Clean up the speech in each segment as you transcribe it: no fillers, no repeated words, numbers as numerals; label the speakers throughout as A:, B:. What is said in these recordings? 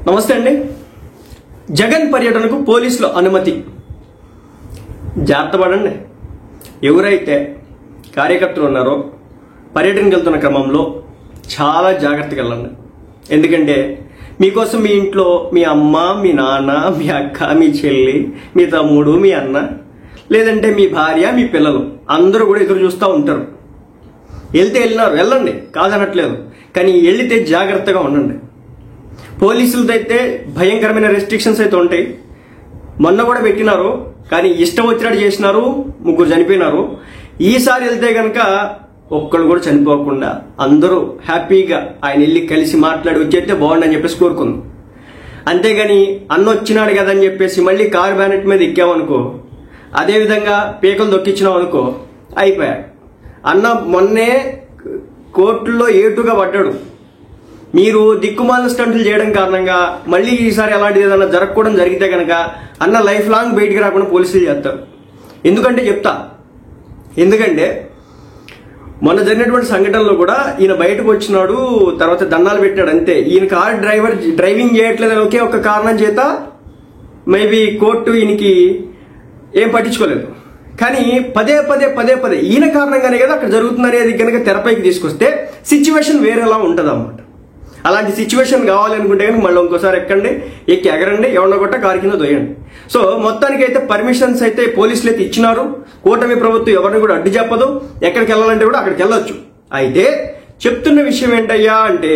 A: నమస్తే అండి. జగన్ పర్యటనకు పోలీసుల అనుమతి. జాగ్రత్త పడండి. ఎవరైతే కార్యకర్తలు ఉన్నారో పర్యటనకు వెళ్తున్న క్రమంలో చాలా జాగ్రత్తగా వెళ్ళండి. ఎందుకంటే మీకోసం మీ ఇంట్లో మీ అమ్మ, మీ నాన్న, మీ అక్క, మీ చెల్లి, మీ తమ్ముడు, మీ అన్న, లేదంటే మీ భార్య, మీ పిల్లలు అందరూ కూడా ఎదురు చూస్తూ ఉంటారు. వెళ్తే వెళ్ళినారు, వెళ్ళండి, కాదనట్లేదు. కానీ వెళితే జాగ్రత్తగా ఉండండి. పోలీసులతో అయితే భయంకరమైన రెస్ట్రిక్షన్స్ అయితే ఉంటాయి. మొన్న కూడా పెట్టినారు, కానీ ఇష్టం వచ్చినట్టు చేసినారు, 3 చనిపోయినారు. ఈసారి వెళ్తే కనుక ఒక్కళ్ళు కూడా చనిపోకుండా అందరూ హ్యాపీగా ఆయన వెళ్ళి కలిసి మాట్లాడి వచ్చేస్తే బాగుండని చెప్పేసి కోరుకుందాం. అంతేగాని అన్న వచ్చినాడు కదా అని చెప్పేసి మళ్ళీ కారు బ్యానెట్ మీద ఎక్కామనుకో, అదేవిధంగా పీకలు దొక్కించినాం అనుకో, అయిపోయా. అన్న మొన్నే కోర్టులో ఏటుగా పడ్డాడు. మీరు దిక్కుమాల స్టంట్లు చేయడం కారణంగా మళ్ళీ ఈసారి అలాంటిది ఏదైనా జరగకూడదు. జరిగితే కనుక అన్న లైఫ్ లాంగ్ బయటికి రాకుండా పోలీసులు చేస్తారు. ఎందుకంటే మొన్న జరిగినటువంటి సంఘటనలో కూడా ఈయన బయటకు వచ్చినాడు, తర్వాత దండాలు పెట్టాడు, అంతే. ఈయన కార్ డ్రైవింగ్ చేయట్లేదని ఒకే ఒక కారణం చేత మేబీ కోర్టు ఈయనకి ఏం పట్టించుకోలేదు. కానీ పదే ఈయన కారణంగానే కదా అక్కడ జరుగుతుందనేది కనుక తెరపైకి తీసుకొస్తే సిచ్యువేషన్ వేరేలా ఉంటుంది అన్నమాట. అలాంటి సిచ్యువేషన్ కావాలనుకుంటే కనుక మళ్ళీ ఇంకోసారి ఎక్కి ఎగరండి, ఎవరినో కొట్ట కారు కింద దొయ్యండి. సో మొత్తానికి అయితే పర్మిషన్స్ అయితే పోలీసులు అయితే ఇచ్చినారు. కూటమి ప్రభుత్వం ఎవరిని కూడా అడ్డు చెప్పదు. ఎక్కడికి వెళ్ళాలంటే కూడా అక్కడికి వెళ్ళొచ్చు. అయితే చెప్తున్న విషయం ఏంటయ్యా అంటే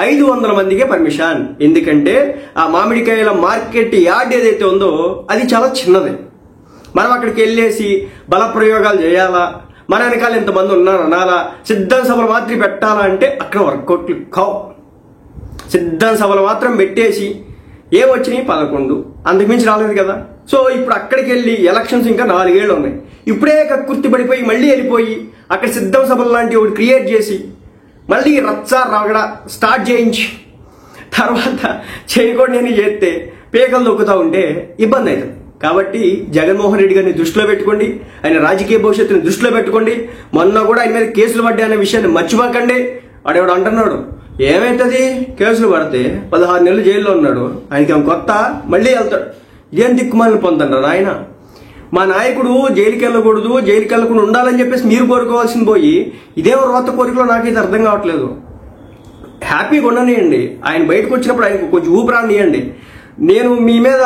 A: 500 మందికే పర్మిషన్. ఎందుకంటే ఆ మామిడికాయల మార్కెట్ యార్డ్ ఏదైతే ఉందో అది చాలా చిన్నది. మనం అక్కడికి వెళ్ళేసి బల ప్రయోగాలు చేయాలా, మన వెనకాల ఎంతమంది ఉన్నారు అనాలా, సిద్ధం సభలు మాత్రం పెట్టాలా అంటే అక్కడ వర్కౌట్లు కావు. సిద్ధం సభలు మాత్రం పెట్టేసి ఏమొచ్చినాయి 11, అంతకుమించి రాలేదు కదా. సో ఇప్పుడు అక్కడికి వెళ్ళి ఎలక్షన్స్ ఇంకా 4 ఏళ్ళు ఉన్నాయి. ఇప్పుడే కక్కుర్తి పడిపోయి మళ్ళీ వెళ్ళిపోయి అక్కడ సిద్ధం సభలు లాంటివి ఒకటి క్రియేట్ చేసి మళ్ళీ రచ్చ రగడ స్టార్ట్ చేయించి తర్వాత చేయకూడదు నేను చేస్తే పేకలు దొక్కుతా ఉంటే ఇబ్బంది అవుతుంది. కాబట్టి జగన్మోహన్ రెడ్డి గారిని దృష్టిలో పెట్టుకోండి, ఆయన రాజకీయ భవిష్యత్తుని దృష్టిలో పెట్టుకోండి. మొన్న కూడా ఆయన మీద కేసులు పడ్డాయి అనే విషయాన్ని మర్చిపోకండి. వాడేవాడు అంటున్నాడు, ఏమైతుంది కేసులు పడితే 16 నెలలు జైల్లో ఉన్నాడు, ఆయనకి ఏమో కొత్త, మళ్ళీ వెళ్తాడు. ఇదేం దిక్కుమాలను పొందంటారు ఆయన. మా నాయకుడు జైలుకి వెళ్ళకూడదు, జైలుకి వెళ్ళకుండా ఉండాలని చెప్పేసి మీరు కోరుకోవాల్సింది పోయి ఇదేమో రోత కోరికలో నాకైతే అర్థం కావట్లేదు. హ్యాపీగా ఉండనియండి. ఆయన బయటకు వచ్చినప్పుడు ఆయనకు కొంచెం ఊపిరానియండి. నేను మీ మీద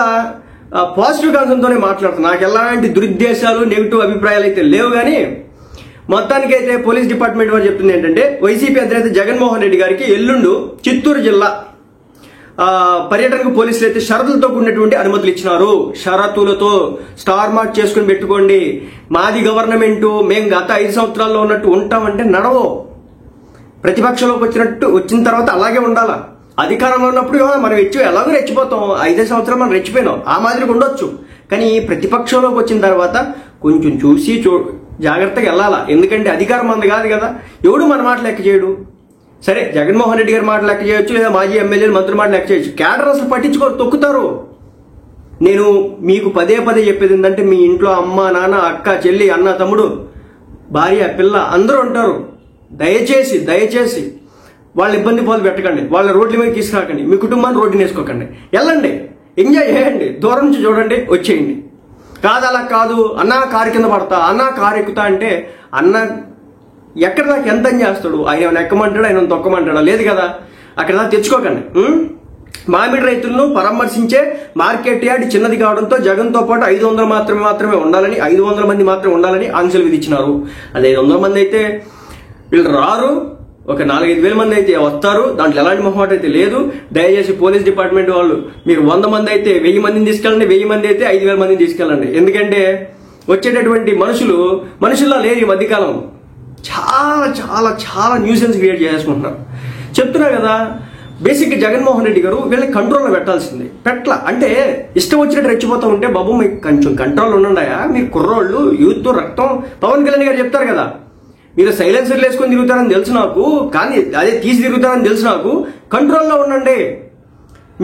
A: పాజిటివ్ కాన్సెప్ట్తోనే మాట్లాడుతాను. నాకు ఎలాంటి దురుద్దేశాలు, నెగిటివ్ అభిప్రాయాలు అయితే లేవు. కానీ మొత్తానికైతే పోలీస్ డిపార్ట్మెంట్ వారు చెప్తుంది ఏంటంటే వైసీపీ అధినేత జగన్మోహన్ రెడ్డి గారికి ఎల్లుండు చిత్తూరు జిల్లా పర్యటనకు పోలీసులు అయితే షరతులతో కూడినటువంటి అనుమతులు ఇచ్చినారు. షరతులతో స్టార్ మార్క్ చేసుకుని పెట్టుకోండి. మాది గవర్నమెంట్, మేము గత 5 సంవత్సరాల్లో ఉన్నట్టు ఉంటామంటే నడవో. ప్రతిపక్షంలోకి వచ్చిన తర్వాత అలాగే ఉండాలా. అధికారంలో ఉన్నప్పుడు మనం ఎలాగో రెచ్చిపోతాం. 5 సంవత్సరాలు మనం రెచ్చిపోయినాం, ఆ మాదిరిగా ఉండొచ్చు. కానీ ప్రతిపక్షంలోకి వచ్చిన తర్వాత కొంచెం చూసి జాగ్రత్తగా వెళ్ళాలా. ఎందుకంటే అధికారం మంది కాదు కదా, ఎవడు మన మాట లెక్క చేయడు. సరే జగన్మోహన్ రెడ్డి గారి మాట లెక్క చేయొచ్చు, లేదా మాజీ ఎమ్మెల్యేలు, మంత్రుల మాట లెక్క చేయొచ్చు. క్యాడర్ అసలు పట్టించుకోరు, తొక్కుతారు. నేను మీకు పదే చెప్పేది ఏంటంటే మీ ఇంట్లో అమ్మ, నాన్న, అక్క, చెల్లి, అన్న, తమ్ముడు, భార్య, పిల్ల అందరూ ఉంటారు. దయచేసి వాళ్ళ ఇబ్బంది పాలు పెట్టకండి, వాళ్ళ రోడ్ల మీద తీసుకురాకండి, మీ కుటుంబాన్ని రోడ్డుని వేసుకోకండి. వెళ్ళండి, ఎంజాయ్ చేయండి, దూరం నుంచి చూడండి, వచ్చేయండి. అలా కాదు అన్న కారు కింద పడతా, అన్న కారు ఎక్కుతా అంటే అన్న ఎక్కడ దాకా ఎంత చేస్తాడు? ఆయన ఏమైనా ఎక్కమంటాడు, ఆయన తొక్కమంటాడా? లేదు కదా. అక్కడ దాకా తెచ్చుకోకండి. మామిడి రైతులను పరామర్శించే మార్కెట్ యార్డ్ చిన్నది కావడంతో జగన్తో పాటు 500 మాత్రమే ఉండాలని, 500 మంది మాత్రమే ఉండాలని ఆంక్షలు విధించినారు. అదే 500 మంది అయితే వీళ్ళు రారు, ఒక 4-5 వేల మంది అయితే వస్తారు. దాంట్లో ఎలాంటి మొహమాట అయితే లేదు. దయచేసి పోలీస్ డిపార్ట్మెంట్ వాళ్ళు మీరు 100 మంది అయితే 1000 మందిని తీసుకెళ్ళండి, 1000 మంది అయితే 5000 మందిని తీసుకెళ్ళండి. ఎందుకంటే వచ్చేటటువంటి మనుషుల్లో లేరు ఈ మధ్యకాలం. చాలా న్యూసెన్స్ క్రియేట్ చేసుకుంటున్నారు. చెప్తున్నా కదా, బేసిక్గా జగన్మోహన్ రెడ్డి గారు వీళ్ళని కంట్రోల్లో పెట్టాల్సింది. అంటే ఇష్టం వచ్చినట్టు రెచ్చిపోతూ ఉంటే బాబు మీకు కొంచెం కంట్రోల్ ఉండండియా. మీరు కుర్రోళ్ళు, యూత్ రక్తం. పవన్ కళ్యాణ్ గారు చెప్తారు కదా, మీరు సైలెన్సర్లు వేసుకొని తిరుగుతారని తెలుసు నాకు, కానీ అదే తీసి తిరుగుతారని తెలుసు నాకు. కంట్రోల్లో ఉండండి,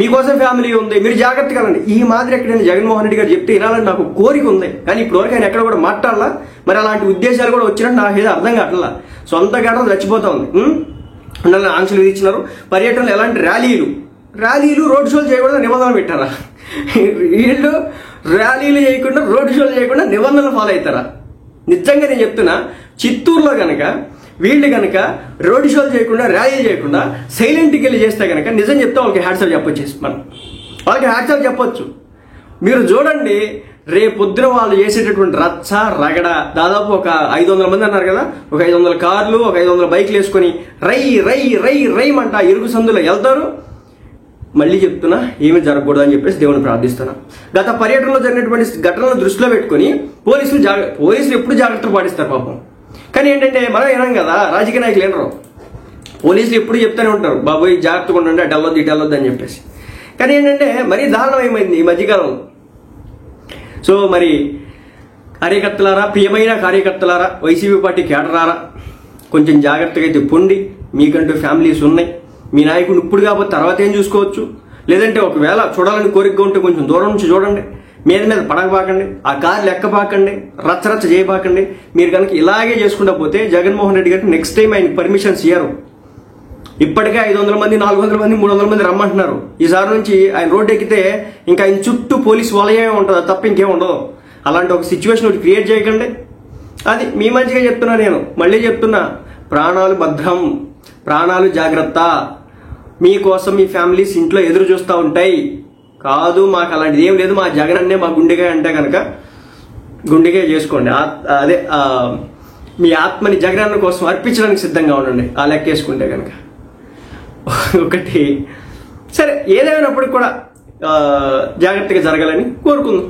A: మీకోసం ఫ్యామిలీ ఉంది, మీరు జాగ్రత్తగా ఉండండి. ఈ మాదిరి ఎక్కడైనా జగన్మోహన్ రెడ్డి గారు చెప్తే వినాలని నాకు కోరిక ఉంది. కానీ ఇప్పటివరకు ఆయన ఎక్కడ కూడా మాట్లాడాలా. మరి అలాంటి ఉద్దేశాలు కూడా వచ్చినట్టు నాకు ఏదో అర్థం కావట్లా. సొంత గడవ చచ్చిపోతా ఉంది. ఆంక్షలు విధించినారు. పర్యటనలో ఎలాంటి ర్యాలీలు ర్యాలీలు రోడ్ షోలు చేయకుండా నిబంధనలు పెట్టారా? వీళ్ళు ర్యాలీలు చేయకుండా రోడ్ షోలు చేయకుండా నిబంధనలు ఫాలో అవుతారా? నిజంగా నేను చెప్తున్నా, చిత్తూరులో కనుక వీళ్ళు కనుక రోడ్ షోలు చేయకుండా ర్యాలీలు చేయకుండా సైలెంట్కి వెళ్ళి చేస్తే కనుక నిజం చెప్తే వాళ్ళకి హ్యాట్సాప్ చెప్పొచ్చు. మనం వాళ్ళకి హ్యాట్సాప్ చెప్పొచ్చు. మీరు చూడండి, రేపొద్దున వాళ్ళు చేసేటటువంటి రచ్చ రగడ, దాదాపు ఒక 500 మంది అన్నారు కదా, ఒక 500 కార్లు, ఒక 500 బైక్లు వేసుకొని రై రై రై రైమంట ఇరుగు సందులో వెళ్తారు. మళ్ళీ చెప్తున్నా, ఏమి జరగకూడదు అని చెప్పేసి దేవుని ప్రార్థిస్తున్నా. గత పర్యటనలో జరిగినటువంటి ఘటనలను దృష్టిలో పెట్టుకుని పోలీసులు ఎప్పుడు జాగ్రత్తలు పాటిస్తారు పాపం. కానీ ఏంటంటే మనం వినాం కదా, రాజకీయ నాయకులు వినరు. పోలీసులు ఎప్పుడు చెప్తూనే ఉంటారు, బాబోయ్ జాగ్రత్తగా ఉండండి, అటు వెళ్ళొద్దు ఇటు వెళ్ళొద్దు అని చెప్పేసి. కానీ ఏంటంటే మరీ దారుణం ఏమైంది ఈ మధ్యకాలంలో. సో మరి కార్యకర్తలారా, ప్రియమైన కార్యకర్తలారా, వైసీపీ పార్టీ కేడరారా, కొంచెం జాగ్రత్తగా అయితే పొండి. మీకంటూ ఫ్యామిలీస్ ఉన్నాయి. మీ నాయకుడు ఇప్పుడు కాకపోతే తర్వాత ఏం చూసుకోవచ్చు. లేదంటే ఒకవేళ చూడాలని కోరికగా ఉంటే కొంచెం దూరం నుంచి చూడండి. మీద పడకబాకండి, ఆ కార్లు ఎక్కబాకండి, రచ్చరచ్చ చేయబాకండి. మీరు కనుక ఇలాగే చేసుకుంటా పోతే జగన్మోహన్ రెడ్డి గారికి నెక్స్ట్ టైం ఆయన పర్మిషన్స్ ఇయ్యరు. ఇప్పటికే 500 మంది, 400 మంది, 300 మంది రమ్మంటున్నారు. ఈసారి నుంచి ఆయన రోడ్డు ఎక్కితే ఇంకా ఆయన చుట్టూ పోలీసు వలయమే ఉంటుంది, తప్ప ఇంకేం ఉండదు. అలాంటి ఒక సిచ్యువేషన్ ఒకటి క్రియేట్ చేయకండి. అది మీ మంచిగా చెప్తున్నా. నేను మళ్ళీ చెప్తున్నా, ప్రాణాలు భద్రం, ప్రాణాలు జాగ్రత్త. మీకోసం మీ ఫ్యామిలీస్ ఇంట్లో ఎదురు చూస్తూ ఉంటాయి. కాదు మాకు అలాంటిది ఏం లేదు, మా జగన్ అన్నే మా గుండెగా అంటే కనుక గుండెగా చేసుకోండి. అదే మీ ఆత్మని జగనన్న కోసం అర్పించడానికి సిద్ధంగా ఉండండి. ఆ లెక్క వేసుకుంటే కనుక ఒకటి సరే, ఏదేమైనప్పటికి కూడా జాగ్రత్తగా జరగాలని కోరుకుందాం.